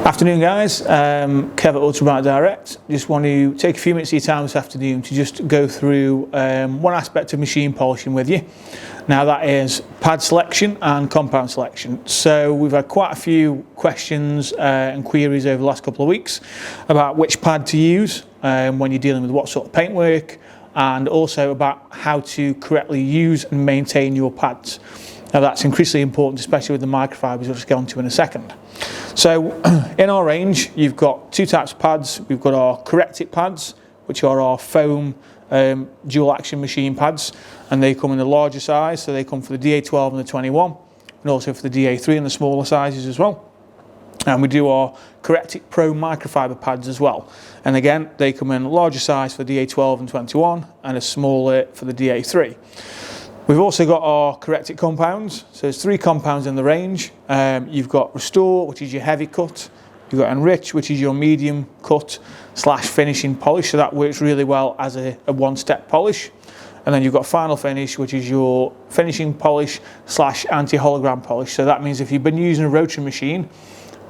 Afternoon guys, Kev at Ultrabright Direct. Just want to take a few minutes of your time this afternoon to just go through one aspect of machine polishing with you. Now that is pad selection and compound selection. So we've had quite a few questions and queries over the last couple of weeks about which pad to use when you're dealing with what sort of paintwork, and also about how to correctly use and maintain your pads. Now that's increasingly important, especially with the microfibers, which we'll get onto in a second. So in our range, you've got two types of pads. We've got our corrected pads, which are our foam dual action machine pads, and they come in the larger size, so they come for the DA12 and the 21, and also for the DA3 and the smaller sizes as well. And we do our Corrected Pro microfiber pads as well, and again they come in a larger size for the DA12 and 21 and a smaller for the DA3. We've also got our corrected compounds, so there's three compounds in the range. You've got Restore, which is your heavy cut. You've got Enrich, which is your medium cut / finishing polish, so that works really well as a one-step polish. And then you've got Final Finish, which is your finishing polish / anti-hologram polish. So that means if you've been using a rotary machine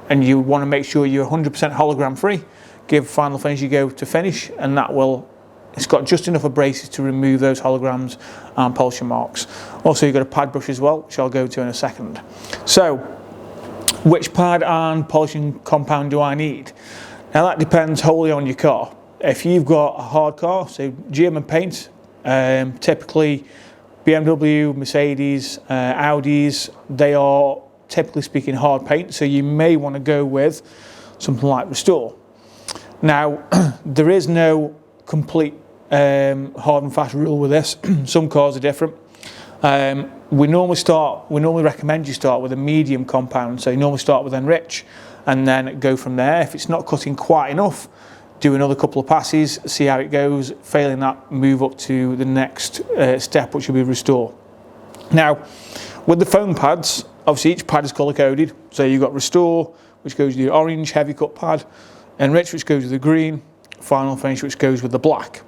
and you want to make sure you're 100% hologram free, give Final Finish a go to finish, and that will, it's got just enough abrasives to remove those holograms and polishing marks. Also, you've got a pad brush as well, which I'll go to in a second. So, which pad and polishing compound do I need? Now that depends wholly on your car. If you've got a hard car, so German paint, typically BMW, Mercedes, Audis, they are typically speaking hard paint, so you may want to go with something like Restore. Now, there is no complete hard and fast rule with this. Some cars are different. We normally recommend you start with a medium compound, so you normally start with Enrich and then go from there. If it's not cutting quite enough, do another couple of passes, see how it goes. Failing that, move up to the next step, which will be Restore. Now, with the foam pads, obviously each pad is colour coded, so you've got Restore, which goes with the orange heavy cut pad, Enrich, which goes with the green, Final Finish, which goes with the black.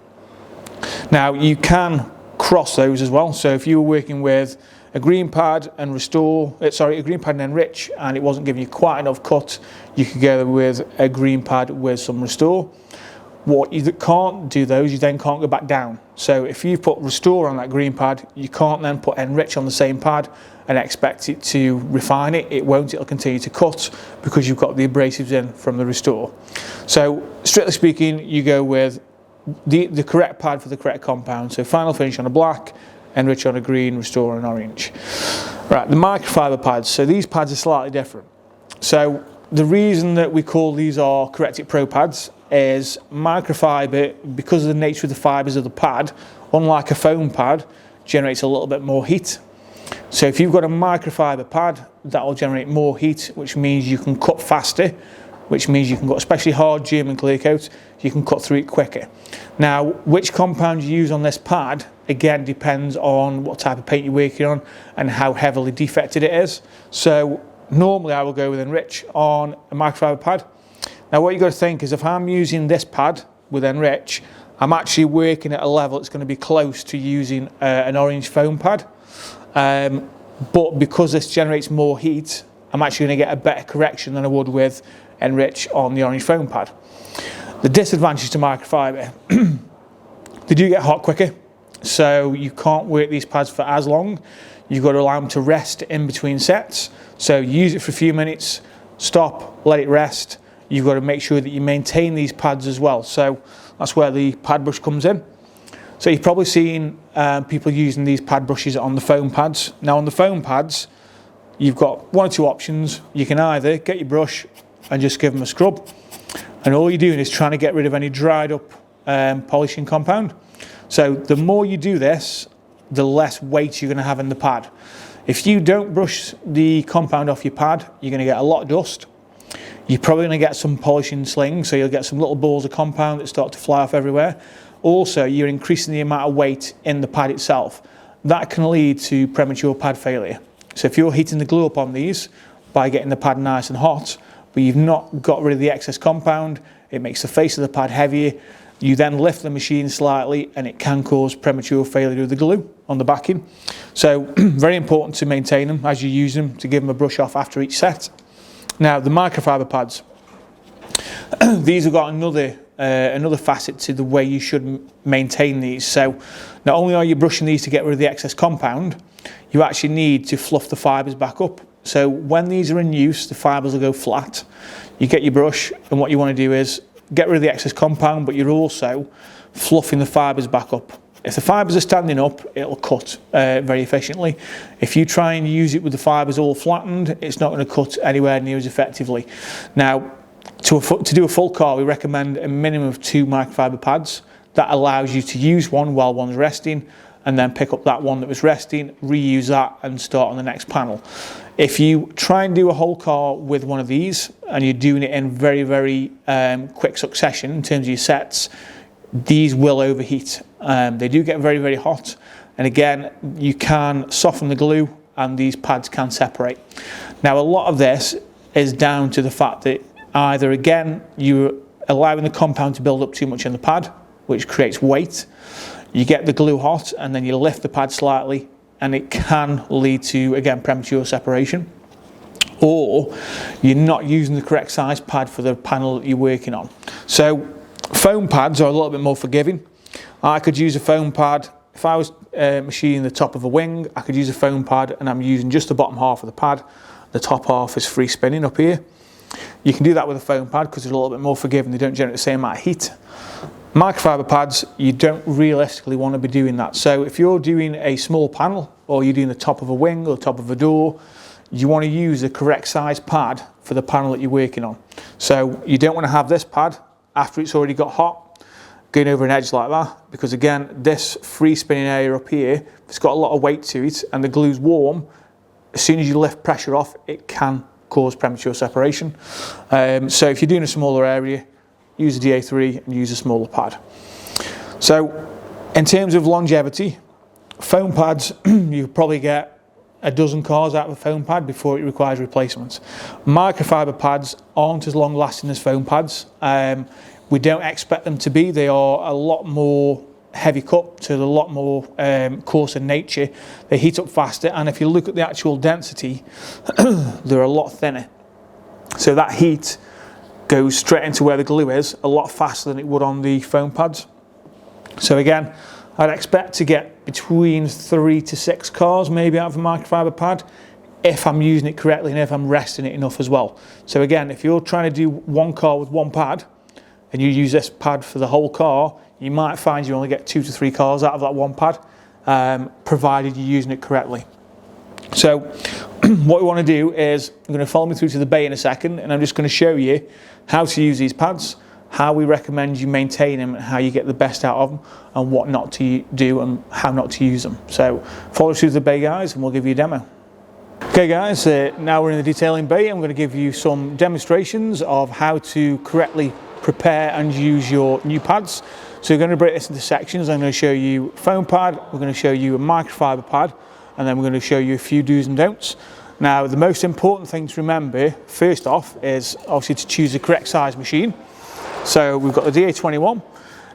Now you can cross those as well, so if you were working with a green pad and a green pad and Enrich, and it wasn't giving you quite enough cut, you could go with a green pad with some Restore. What you can't do those, you then can't go back down. So if you put Restore on that green pad, you can't then put Enrich on the same pad and expect it to refine it. It won't, it'll continue to cut because you've got the abrasives in from the Restore. So strictly speaking, you go with the correct pad for the correct compound. So Final Finish on a black, Enrich on a green, Restore on an orange. Right, the microfiber pads. So these pads are slightly different. So the reason that we call these our Corrected Pro pads is microfiber, because of the nature of the fibres of the pad, unlike a foam pad, generates a little bit more heat. So if you've got a microfiber pad, that will generate more heat, which means you can cut faster, which means you can cut, especially hard German clear coat, you can cut through it quicker. Now, which compound you use on this pad, again, depends on what type of paint you're working on and how heavily defected it is. So normally I will go with Enrich on a microfiber pad. Now what you've got to think is, if I'm using this pad with Enrich, I'm actually working at a level that's going to be close to using an orange foam pad. But because this generates more heat, I'm actually going to get a better correction than I would with Enrich on the orange foam pad. The disadvantage to microfiber, they do get hot quicker, so you can't work these pads for as long. You've got to allow them to rest in between sets. So use it for a few minutes, stop, let it rest. You've got to make sure that you maintain these pads as well. So that's where the pad brush comes in. So you've probably seen people using these pad brushes on the foam pads. Now on the foam pads, you've got one or two options. You can either get your brush and just give them a scrub, and all you're doing is trying to get rid of any dried up polishing compound. So the more you do this, the less weight you're going to have in the pad. If you don't brush the compound off your pad, you're going to get a lot of dust. You're probably going to get some polishing slings, so you'll get some little balls of compound that start to fly off everywhere. Also, you're increasing the amount of weight in the pad itself. That can lead to premature pad failure. So if you're heating the glue up on these by getting the pad nice and hot, but you've not got rid of the excess compound, it makes the face of the pad heavier. You then lift the machine slightly and it can cause premature failure of the glue on the backing. So very important to maintain them as you use them, to give them a brush off after each set. Now the microfiber pads. these have got another facet to the way you should maintain these. So not only are you brushing these to get rid of the excess compound, you actually need to fluff the fibres back up. So when these are in use, the fibres will go flat. You get your brush, and what you want to do is get rid of the excess compound, but you're also fluffing the fibres back up. If the fibres are standing up, it'll cut very efficiently. If you try and use it with the fibres all flattened, it's not going to cut anywhere near as effectively. Now, to do a full car, we recommend a minimum of 2 microfiber pads. That allows you to use one while one's resting, and then pick up that one that was resting, reuse that, and start on the next panel. If you try and do a whole car with one of these, and you're doing it in very, very quick succession in terms of your sets, these will overheat. They do get very, very hot, and again, you can soften the glue and these pads can separate. Now, a lot of this is down to the fact that either, again, you're allowing the compound to build up too much in the pad, which creates weight. You get the glue hot and then you lift the pad slightly, and it can lead to, again, premature separation. Or you're not using the correct size pad for the panel that you're working on. So foam pads are a little bit more forgiving. I could use a foam pad. If I was machining the top of a wing, I could use a foam pad, and I'm using just the bottom half of the pad. The top half is free spinning up here. You can do that with a foam pad because they're a little bit more forgiving. They don't generate the same amount of heat. Microfiber pads, you don't realistically want to be doing that. So if you're doing a small panel, or you're doing the top of a wing or the top of a door, you want to use the correct size pad for the panel that you're working on. So you don't want to have this pad after it's already got hot going over an edge like that, because again, this free spinning area up here, it's got a lot of weight to it, and the glue's warm. As soon as you lift pressure off, it can cause premature separation. So if you're doing a smaller area, use a DA3 and use a smaller pad. So in terms of longevity, foam pads, you probably get a dozen cars out of a foam pad before it requires replacements. Microfiber pads aren't as long lasting as foam pads. We don't expect them to be. They are a lot more heavy cut, so they're a lot more coarse in nature. They heat up faster, and if you look at the actual density, they're a lot thinner. So that heat goes straight into where the glue is a lot faster than it would on the foam pads. So again, I'd expect to get between 3 to 6 cars maybe out of a microfiber pad if I'm using it correctly and if I'm resting it enough as well. So again, if you're trying to do one car with one pad and you use this pad for the whole car, you might find you only get 2 to 3 cars out of that one pad, provided you're using it correctly. So what we want to do is, I'm going to follow me through to the bay in a second, and I'm just going to show you how to use these pads, how we recommend you maintain them, and how you get the best out of them, and what not to do and how not to use them. So follow us through to the bay, guys, and we'll give you a demo. Okay guys, now we're in the detailing bay. I'm going to give you some demonstrations of how to correctly prepare and use your new pads. So we're going to break this into sections. I'm going to show you foam pad, we're going to show you a microfiber pad, and then we're going to show you a few do's and don'ts. Now, the most important thing to remember, first off, is obviously to choose the correct size machine. So we've got the DA21.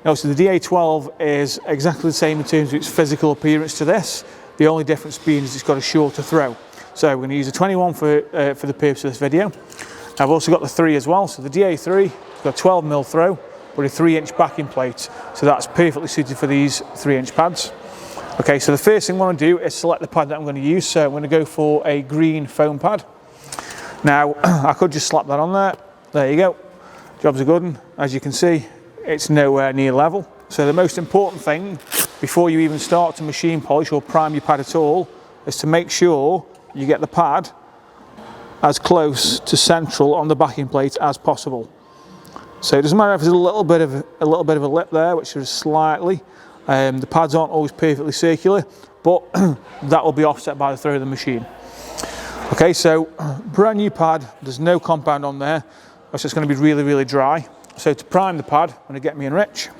Now, so the DA12 is exactly the same in terms of its physical appearance to this. The only difference being is it's got a shorter throw. So we're going to use a 21 for the purpose of this video. I've also got the 3 as well. So the DA3 has got a 12mm throw, but a 3-inch backing plate. So that's perfectly suited for these 3-inch pads. Okay, so the first thing I want to do is select the pad that I'm going to use. So I'm going to go for a green foam pad. Now, I could just slap that on there. There you go. Job's a good one. As you can see, it's nowhere near level. So the most important thing before you even start to machine polish or prime your pad at all is to make sure you get the pad as close to central on the backing plate as possible. So it doesn't matter if there's a little bit of a lip there, which is slightly. The pads aren't always perfectly circular, but that will be offset by the throw of the machine. Okay, so brand new pad, there's no compound on there, so it's going to be really, really dry. So to prime the pad, I'm going to get me Enrich.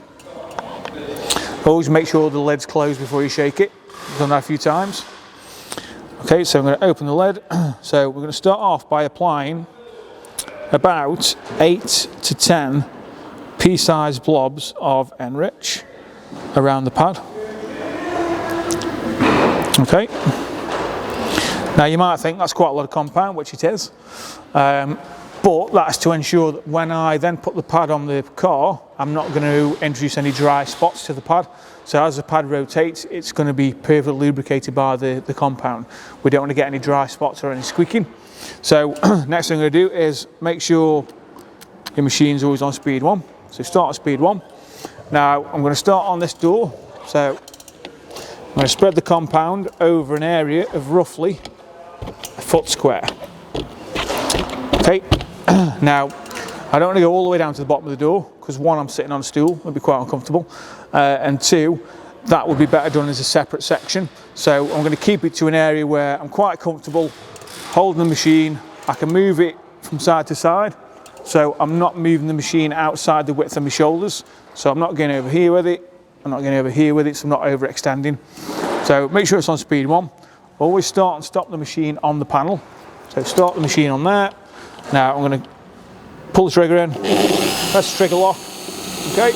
Always make sure the lid's closed before you shake it. I've done that a few times. Okay, so I'm going to open the lid. So we're going to start off by applying about 8 to 10 pea-sized blobs of Enrich around the pad. Okay. Now you might think that's quite a lot of compound, which it is. But that's to ensure that when I then put the pad on the car, I'm not going to introduce any dry spots to the pad. So as the pad rotates, it's going to be perfectly lubricated by the compound. We don't want to get any dry spots or any squeaking. So next thing I'm going to do is make sure your machine's always on speed 1. So start at speed 1. Now I'm going to start on this door. So I'm going to spread the compound over an area of roughly a foot square. Okay. Now, I don't want to go all the way down to the bottom of the door because 1, I'm sitting on a stool, it'll be quite uncomfortable, and 2, that would be better done as a separate section. So I'm going to keep it to an area where I'm quite comfortable holding the machine. I can move it from side to side, so I'm not moving the machine outside the width of my shoulders. So I'm not going over here with it, I'm not going over here with it, so I'm not overextending. So make sure it's on speed 1. Always start and stop the machine on the panel. So start the machine on there. Now I'm going to pull the trigger in, press the trigger lock, okay.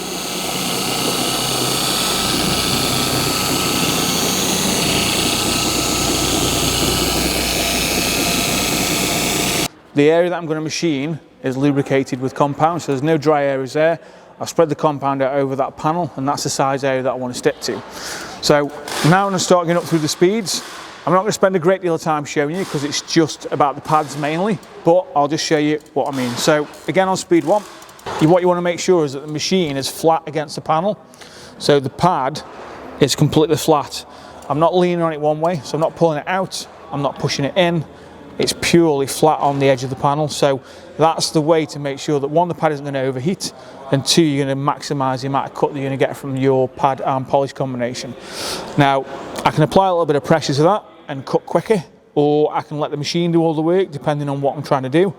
The area that I'm going to machine is lubricated with compound, so there's no dry areas there. I've spread the compound out over that panel, and that's the size area that I want to stick to. So now I'm going to start going up through the speeds. I'm not going to spend a great deal of time showing you because it's just about the pads mainly, but I'll just show you what I mean. So again, on speed 1, what you want to make sure is that the machine is flat against the panel. So the pad is completely flat. I'm not leaning on it one way, so I'm not pulling it out, I'm not pushing it in. It's purely flat on the edge of the panel. So that's the way to make sure that 1, the pad isn't going to overheat, and 2, you're going to maximise the amount of cut that you're going to get from your pad and polish combination. Now, I can apply a little bit of pressure to that and cut quicker, or I can let the machine do all the work depending on what I'm trying to do.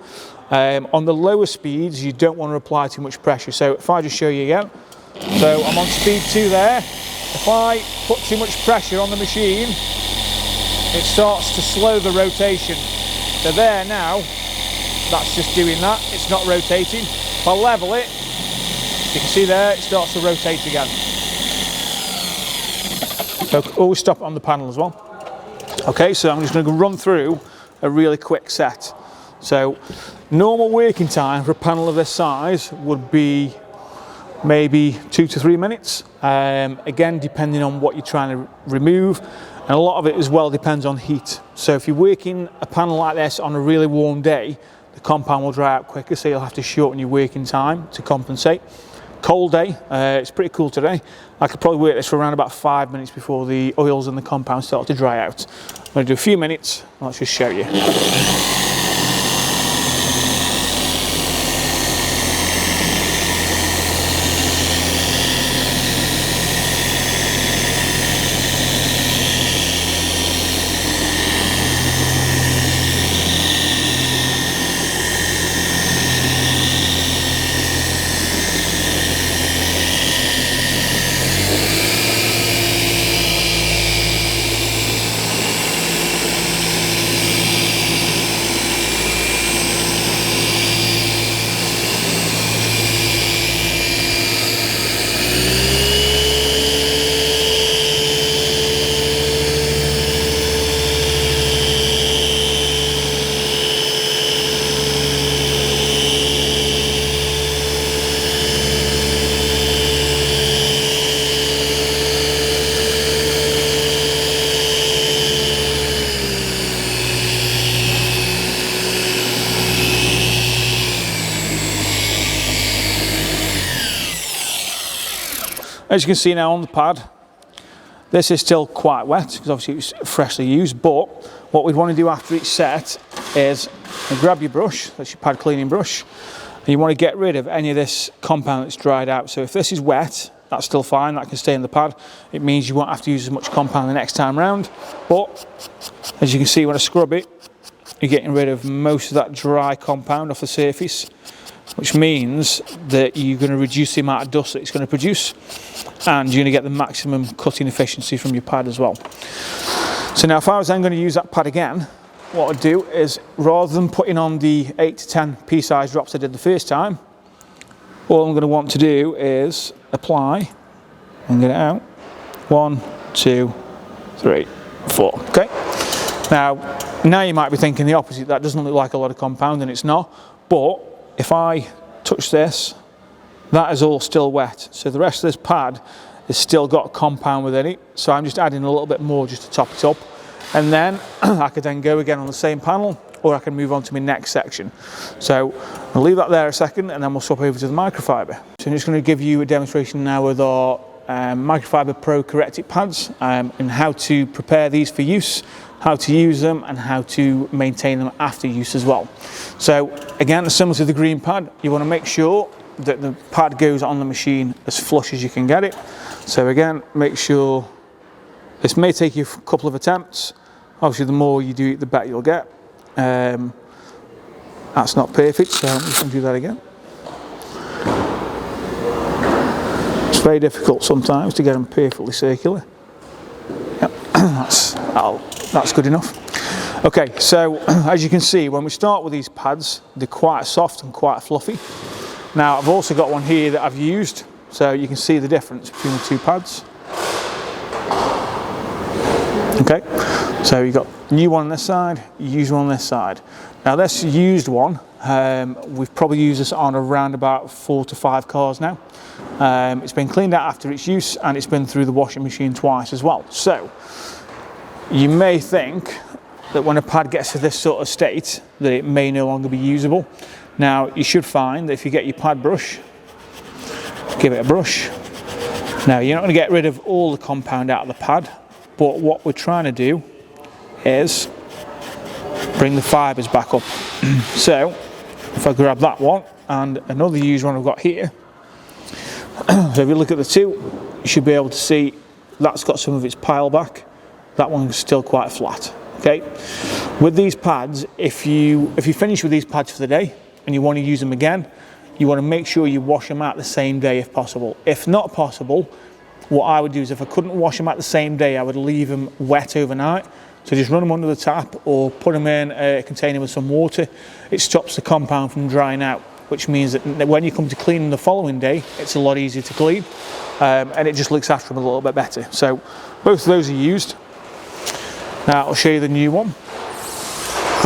On the lower speeds, you don't want to apply too much pressure. So if I just show you again, so I'm on speed 2 there. If I put too much pressure on the machine, it starts to slow the rotation. So there now, that's just doing that, it's not rotating. If I level it, you can see there, it starts to rotate again. So always stop it on the panel as well. Okay, so I'm just going to run through a really quick set. So normal working time for a panel of this size would be maybe 2 to 3 minutes. Again, depending on what you're trying to remove, and a lot of it as well depends on heat. So if you're working a panel like this on a really warm day, the compound will dry out quicker, so you'll have to shorten your working time to compensate. Cold day, it's pretty cool today. I could probably work this for around about 5 minutes before the oils and the compound start to dry out. I'm going to do a few minutes, let's just show you. As you can see now on the pad, this is still quite wet because obviously it was freshly used, but what we'd want to do after each set is grab your brush, that's your pad cleaning brush, and you want to get rid of any of this compound that's dried out. So if this is wet, that's still fine, that can stay in the pad. It means you won't have to use as much compound the next time round, but as you can see when I scrub it, you're getting rid of most of that dry compound off the surface, which means that you're going to reduce the amount of dust that it's going to produce, and you're going to get the maximum cutting efficiency from your pad as well. So now if I was then going to use that pad again, what I'd do is, rather than putting on the 8 to 10 pea-sized drops I did the first time, all I'm going to want to do is apply and get it out. 1, 2, 3, 4. Okay. Now you might be thinking the opposite. That doesn't look like a lot of compound, and it's not. But if I touch this, that is all still wet. So the rest of this pad has still got compound within it. So I'm just adding a little bit more just to top it up. And then I could then go again on the same panel, or I can move on to my next section. So I'll leave that there a second, and then we'll swap over to the microfiber. So I'm just going to give you a demonstration now with our Microfibre Pro corrective pads, and how to prepare these for use, how to use them, and how to maintain them after use as well. So again, similar to the green pad, you want to make sure that the pad goes on the machine as flush as you can get it. So again, make sure, this may take you a couple of attempts. Obviously the more you do it, the better you'll get. That's not perfect, so I'm just going to do that again. It's very difficult sometimes to get them perfectly circular. Yep, that's good enough. Okay, so as you can see, when we start with these pads, they're quite soft and quite fluffy. Now I've also got one here that I've used, so you can see the difference between the two pads. Okay, so you've got a new one on this side, used one on this side. Now this used one, we've probably used this on around about 4 to 5 cars now. It's been cleaned out after its use, and it's been through the washing machine twice as well. So you may think that when a pad gets to this sort of state that it may no longer be usable. Now you should find that if you get your pad brush, give it a brush. Now you're not going to get rid of all the compound out of the pad, but what we're trying to do is bring the fibres back up. So if I grab that one and another used one I've got here, so if you look at the two, you should be able to see that's got some of its pile back. That one's still quite flat. Okay, with these pads, if you finish with these pads for the day and you want to use them again, you want to make sure you wash them out the same day if possible. If not possible, what I would do is, if I couldn't wash them out the same day, I would leave them wet overnight. So just run them under the tap or put them in a container with some water. It stops the compound from drying out, which means that when you come to clean them the following day, it's a lot easier to clean, and it just looks after them a little bit better. So both of those are used. Now I'll show you the new one.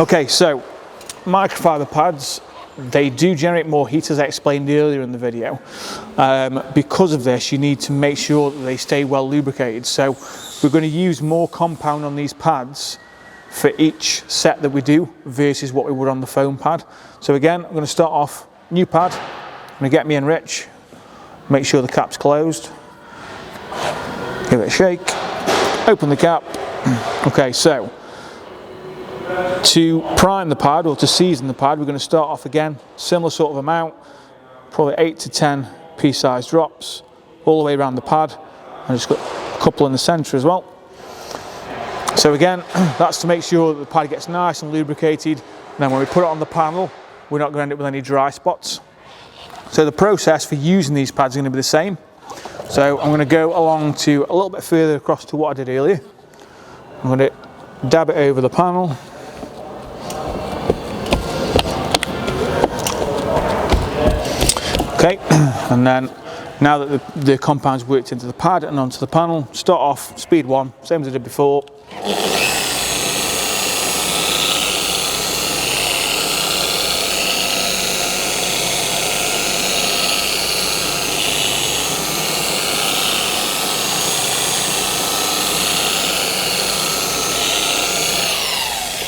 Okay, so microfiber pads, they do generate more heat, as I explained earlier in the video. Because of this, you need to make sure that they stay well lubricated. So we're going to use more compound on these pads for each set that we do versus what we would on the foam pad. So again, I'm going to start off, new pad, I'm going to get me enrich, make sure the cap's closed, give it a shake, open the cap. Okay, so to prime the pad or to season the pad, we're going to start off again, similar sort of amount, probably 8 to 10 pea-sized drops all the way around the pad. I just got a couple in the centre as well. So again, that's to make sure that the pad gets nice and lubricated. And then when we put it on the panel, we're not going to end up with any dry spots. So the process for using these pads is going to be the same. So I'm going to go along to a little bit further across to what I did earlier. I'm going to dab it over the panel. Okay, and then now that the compound's worked into the pad and onto the panel, start off speed 1, same as I did before.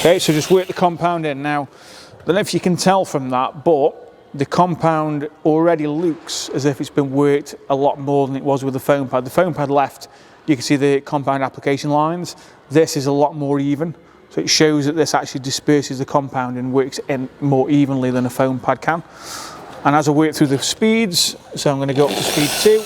Okay, so just work the compound in. Now, I don't know if you can tell from that, but the compound already looks as if it's been worked a lot more than it was with the foam pad. The foam pad left, you can see the compound application lines. This is a lot more even, so it shows that this actually disperses the compound and works in more evenly than a foam pad can. And as I work through the speeds, so I'm going to go up to speed 2.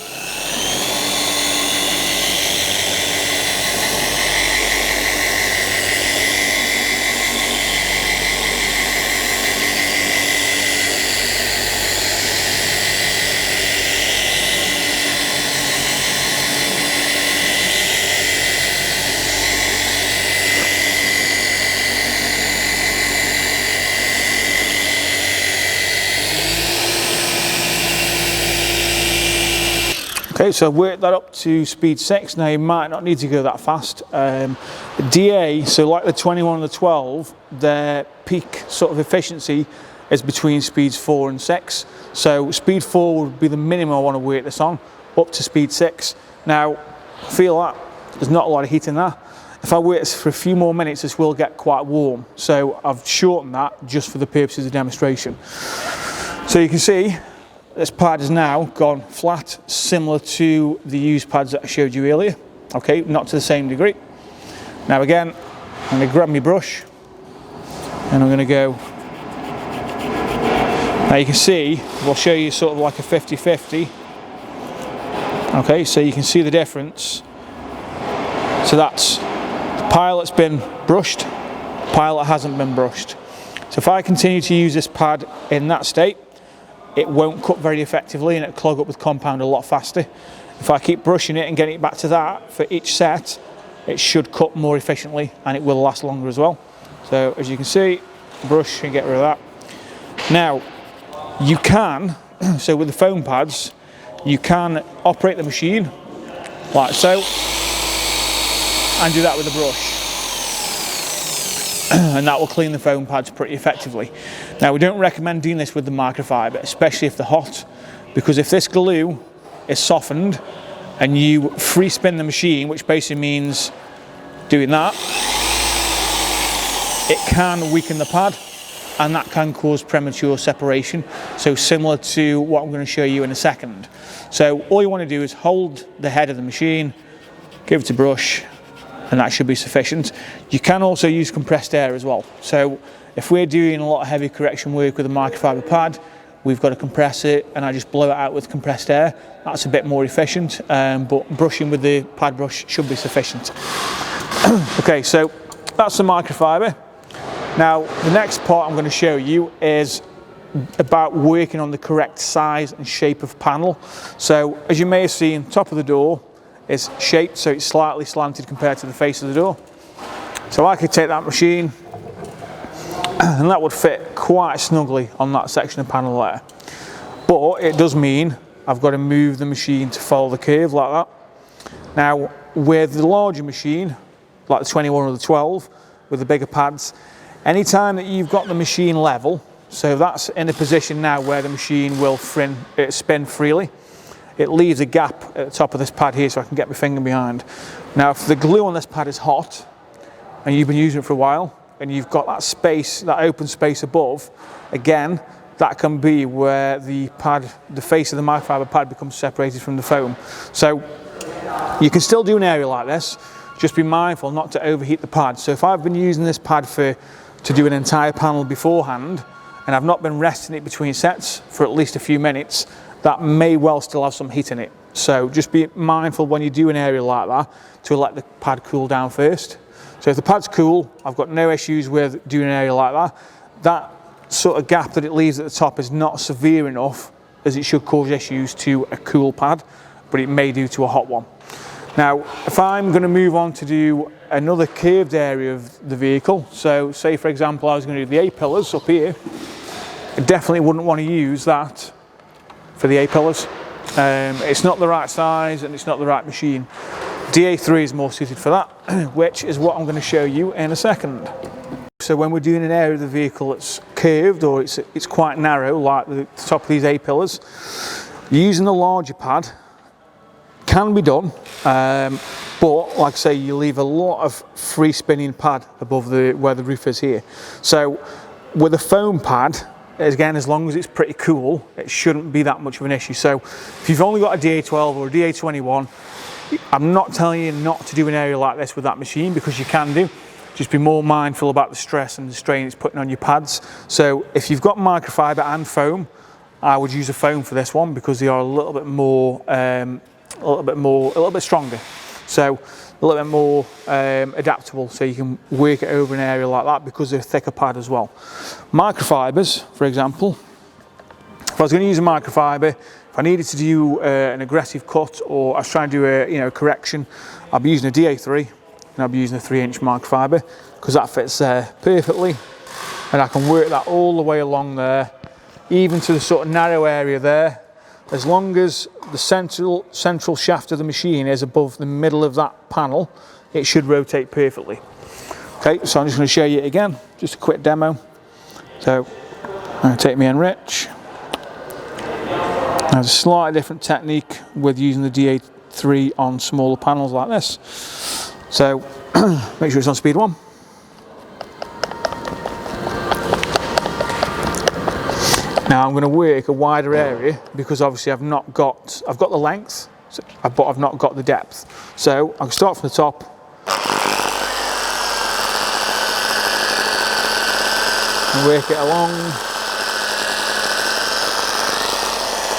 Okay, so I've worked that up to speed 6. Now you might not need to go that fast. DA, so like the 21 and the 12, their peak sort of efficiency is between speeds 4 and 6. So speed 4 would be the minimum I want to work this on, up to speed 6. Now, I feel that there's not a lot of heat in that. If I work this for a few more minutes, this will get quite warm. So I've shortened that just for the purposes of demonstration. So you can see this pad is now gone flat, similar to the used pads that I showed you earlier. Okay, not to the same degree. Now again, I'm going to grab my brush and I'm going to go. Now you can see, we'll show you sort of like a 50-50. Okay, so you can see the difference. So that's the pile that's been brushed, pile that hasn't been brushed. So if I continue to use this pad in that state, it won't cut very effectively and it'll clog up with compound a lot faster. If I keep brushing it and getting it back to that for each set, it should cut more efficiently and it will last longer as well. So as you can see, brush and get rid of that. Now, you can, so with the foam pads, you can operate the machine like so and do that with a brush. And that will clean the foam pads pretty effectively. Now, we don't recommend doing this with the microfiber, especially if they're hot, because if this glue is softened and you free spin the machine, which basically means doing that, it can weaken the pad and that can cause premature separation. So similar to what I'm going to show you in a second. So all you want to do is hold the head of the machine, give it a brush, and that should be sufficient. You can also use compressed air as well. So if we're doing a lot of heavy correction work with a microfiber pad, we've got to compress it and I just blow it out with compressed air. That's a bit more efficient, but brushing with the pad brush should be sufficient. Okay, so that's the microfiber. Now, the next part I'm going to show you is about working on the correct size and shape of panel. So, as you may have seen, top of the door is shaped so it's slightly slanted compared to the face of the door. So I could take that machine and that would fit quite snugly on that section of panel there. But it does mean I've got to move the machine to follow the curve like that. Now, with the larger machine, like the 21 or the 12, with the bigger pads, anytime that you've got the machine level, so that's in a position now where the machine will spin freely, it leaves a gap at the top of this pad here so I can get my finger behind. Now, if the glue on this pad is hot and you've been using it for a while and you've got that space, that open space above, again, that can be where the pad, the face of the microfiber pad becomes separated from the foam. So you can still do an area like this, just be mindful not to overheat the pad. So if I've been using this pad to do an entire panel beforehand and I've not been resting it between sets for at least a few minutes, that may well still have some heat in it. So just be mindful when you do an area like that to let the pad cool down first. So if the pad's cool, I've got no issues with doing an area like that. That sort of gap that it leaves at the top is not severe enough as it should cause issues to a cool pad, but it may do to a hot one. Now, if I'm going to move on to do another curved area of the vehicle, so say for example I was going to do the A-pillars up here, I definitely wouldn't want to use that for the A-pillars. It's not the right size and it's not the right machine. DA3 is more suited for that, which is what I'm going to show you in a second. So when we're doing an area of the vehicle that's curved or it's quite narrow, like the top of these A-pillars, using the larger pad can be done, but like I say, you leave a lot of free spinning pad above where the roof is here. So with a foam pad, again, as long as it's pretty cool, it shouldn't be that much of an issue. So if you've only got a DA12 or a DA21, I'm not telling you not to do an area like this with that machine, because you can do. Just be more mindful about the stress and the strain it's putting on your pads. So if you've got microfiber and foam, I would use a foam for this one because they are a little bit stronger. So a little bit more adaptable, so you can work it over an area like that because they're a thicker pad as well. Microfibers, for example, if I was going to use a microfiber, if I needed to do an aggressive cut or I was trying to do a correction, I'll be using a DA3 and I'll be using a 3-inch microfiber because that fits there perfectly, and I can work that all the way along there, even to the sort of narrow area there. As long as the central shaft of the machine is above the middle of that panel, it should rotate perfectly. Okay, so I'm just going to show you it again, just a quick demo. So I'm going to take my enrich. There's a slightly different technique with using the DA3 on smaller panels like this. So make sure it's on speed 1. Now I'm going to work a wider area because obviously I've got the length, but I've not got the depth. So I can start from the top. And work it along.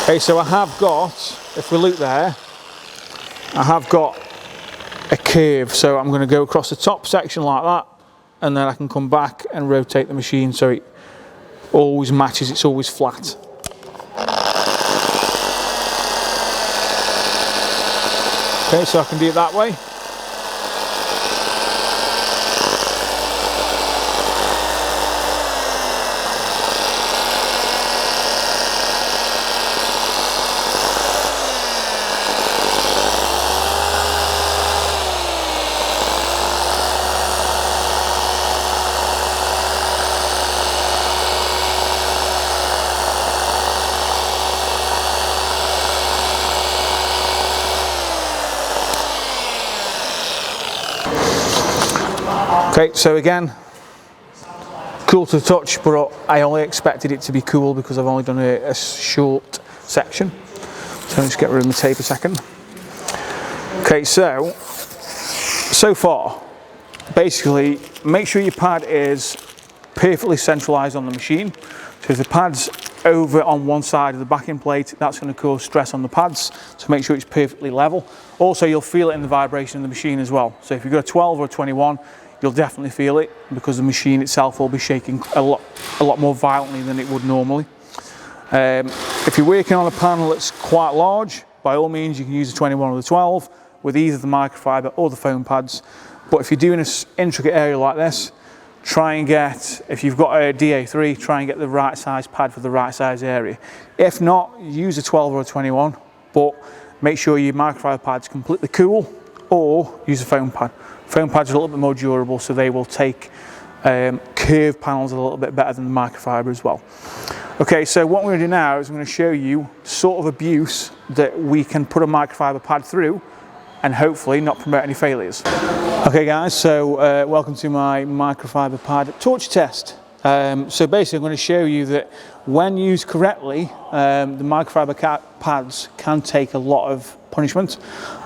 Okay, so I have got, if we look there, I have got a curve. So I'm going to go across the top section like that, and then I can come back and rotate the machine so it always matches, it's always flat. Okay, so I can do it that way. Okay, so again, cool to the touch, but I only expected it to be cool because I've only done a short section. So let's get rid of the tape a second. Okay, so far, basically, make sure your pad is perfectly centralised on the machine. So if the pad's over on one side of the backing plate, that's going to cause stress on the pads, so make sure it's perfectly level. Also, you'll feel it in the vibration of the machine as well. So if you've got a 12 or a 21, you'll definitely feel it because the machine itself will be shaking a lot more violently than it would normally. If you're working on a panel that's quite large, by all means you can use the 21 or the 12 with either the microfiber or the foam pads. But if you're doing an intricate area like this, try and get, if you've got a DA3, try and get the right size pad for the right size area. If not, use a 12 or a 21, but make sure your microfiber pad's completely cool, or use a foam pad. Foam pads are a little bit more durable, so they will take curved panels a little bit better than the microfiber as well. Okay, so what we're going to do now is I'm going to show you sort of abuse that we can put a microfiber pad through and hopefully not promote any failures. Okay guys, so welcome to my microfiber pad torch test. So basically I'm going to show you that when used correctly, the microfiber pads can take a lot of punishment.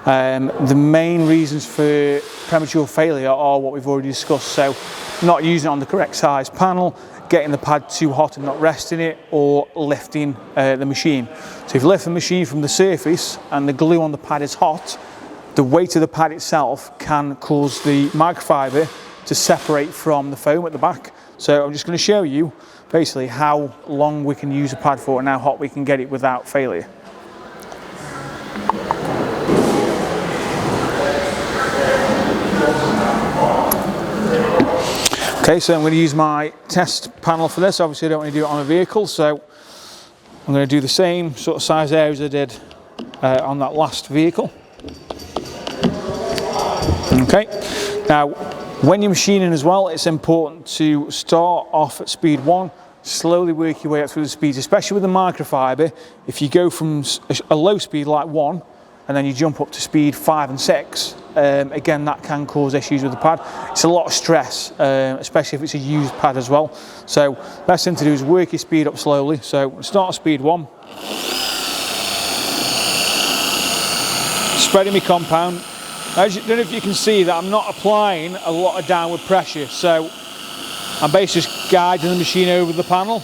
The main reasons for premature failure are what we've already discussed. So not using it on the correct size panel, getting the pad too hot and not resting it, or lifting the machine. So if you lift the machine from the surface and the glue on the pad is hot, the weight of the pad itself can cause the microfiber to separate from the foam at the back. So I'm just going to show you basically how long we can use a pad for and how hot we can get it without failure. Okay, so I'm going to use my test panel for this. Obviously I don't want to do it on a vehicle, so I'm going to do the same sort of size areas I did on that last vehicle. Okay, now when you're machining as well, it's important to start off at speed 1, slowly work your way up through the speeds, especially with the microfiber. If you go from a low speed like 1 and then you jump up to speed 5 and 6, again that can cause issues with the pad. It's a lot of stress, especially if it's a used pad as well. So best thing to do is work your speed up slowly. So start at speed 1, spreading my compound. I don't know if you can see that I'm not applying a lot of downward pressure, so I'm basically just guiding the machine over the panel.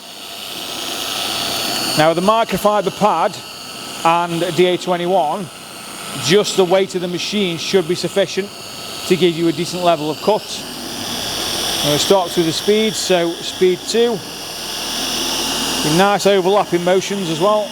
Now with the microfiber pad and a DA21, just the weight of the machine should be sufficient to give you a decent level of cut. I'm going to start through the speed, so speed 2, with nice overlapping motions as well.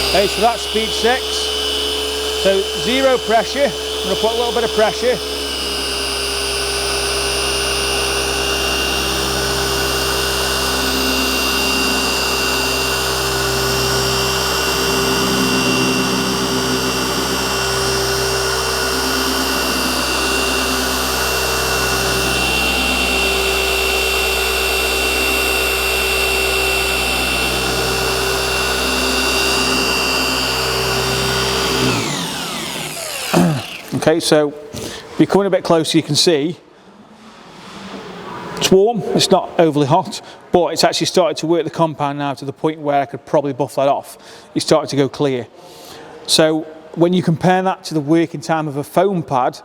Okay, so that's speed 6. So 0 pressure. I'm going to put a little bit of pressure. Okay, so if you're coming a bit closer, you can see it's warm, it's not overly hot, but it's actually started to work the compound now to the point where I could probably buff that off. It's started to go clear. So when you compare that to the working time of a foam pad,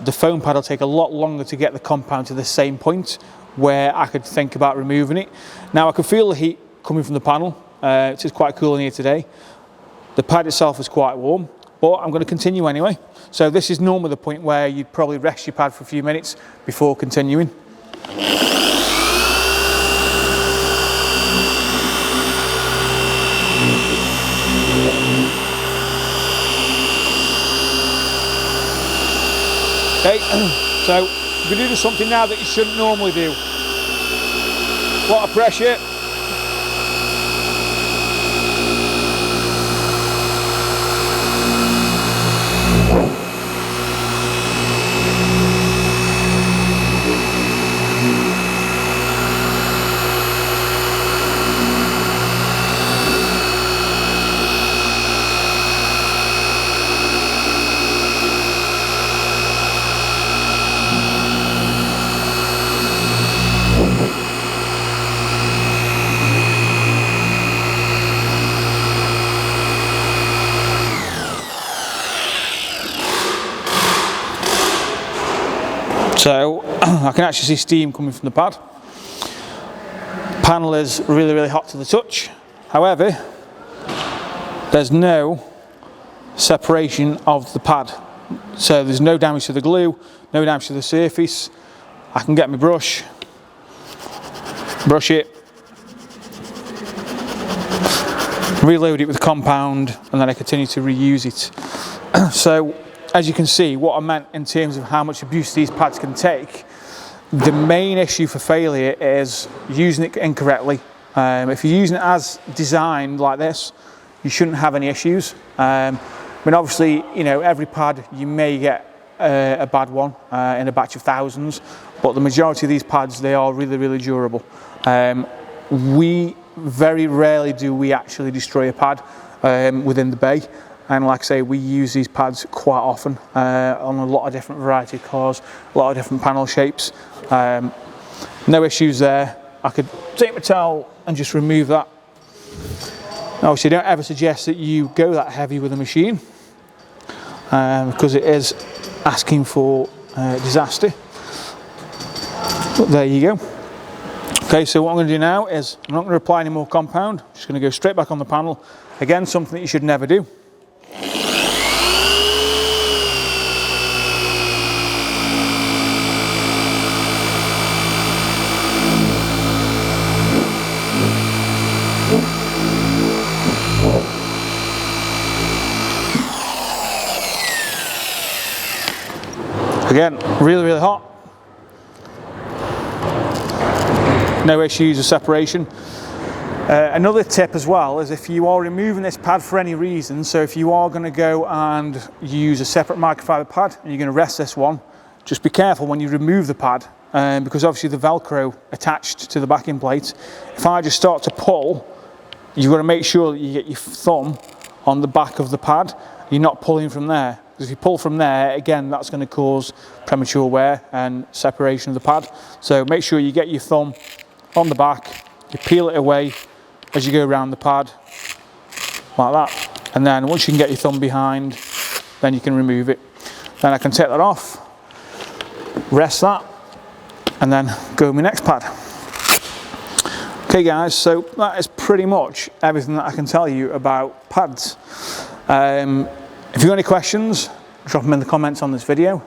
the foam pad will take a lot longer to get the compound to the same point where I could think about removing it. Now I can feel the heat coming from the panel. It is quite cool in here today. The pad itself is quite warm, but I'm going to continue anyway. So this is normally the point where you'd probably rest your pad for a few minutes before continuing. Okay, so we're going to do something now that you shouldn't normally do. A lot of pressure. So I can actually see steam coming from the pad. Panel is really, really hot to the touch. However, there's no separation of the pad. So there's no damage to the glue, no damage to the surface. I can get my brush, brush it, reload it with compound, and then I continue to reuse it. So as you can see, what I meant in terms of how much abuse these pads can take, the main issue for failure is using it incorrectly. If you're using it as designed like this, you shouldn't have any issues. I mean, obviously, you know, every pad you may get a bad one in a batch of thousands, but the majority of these pads, they are really, really durable. We very rarely do we actually destroy a pad within the bay. And like I say, we use these pads quite often on a lot of different variety of cars, a lot of different panel shapes. No issues there. I could take my towel and just remove that. Obviously, don't ever suggest that you go that heavy with a machine because it is asking for disaster. But there you go. Okay, so what I'm going to do now is I'm not going to apply any more compound. I'm just going to go straight back on the panel. Again, something that you should never do. Again, really, really hot. No issues of separation. Another tip as well is if you are removing this pad for any reason, so if you are going to go and use a separate microfiber pad and you're going to rest this one, just be careful when you remove the pad because obviously the Velcro attached to the backing plate, if I just start to pull, you've got to make sure that you get your thumb on the back of the pad. You're not pulling from there. Because if you pull from there, again, that's going to cause premature wear and separation of the pad. So make sure you get your thumb on the back, you peel it away as you go around the pad, like that. And then once you can get your thumb behind, then you can remove it. Then I can take that off, rest that, and then go with my next pad. Okay guys, so that is pretty much everything that I can tell you about pads. If you've got any questions, drop them in the comments on this video.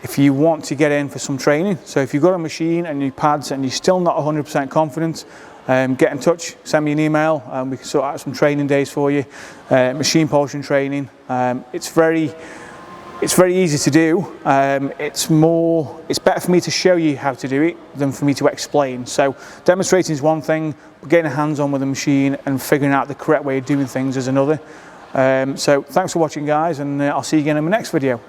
If you want to get in for some training, so if you've got a machine and your pads and you're still not 100% confident, get in touch, send me an email, and we can sort out some training days for you. Machine polishing training. It's very easy to do. It's better for me to show you how to do it than for me to explain. So demonstrating is one thing, but getting hands on with the machine and figuring out the correct way of doing things is another. So thanks for watching, guys, and I'll see you again in my next video.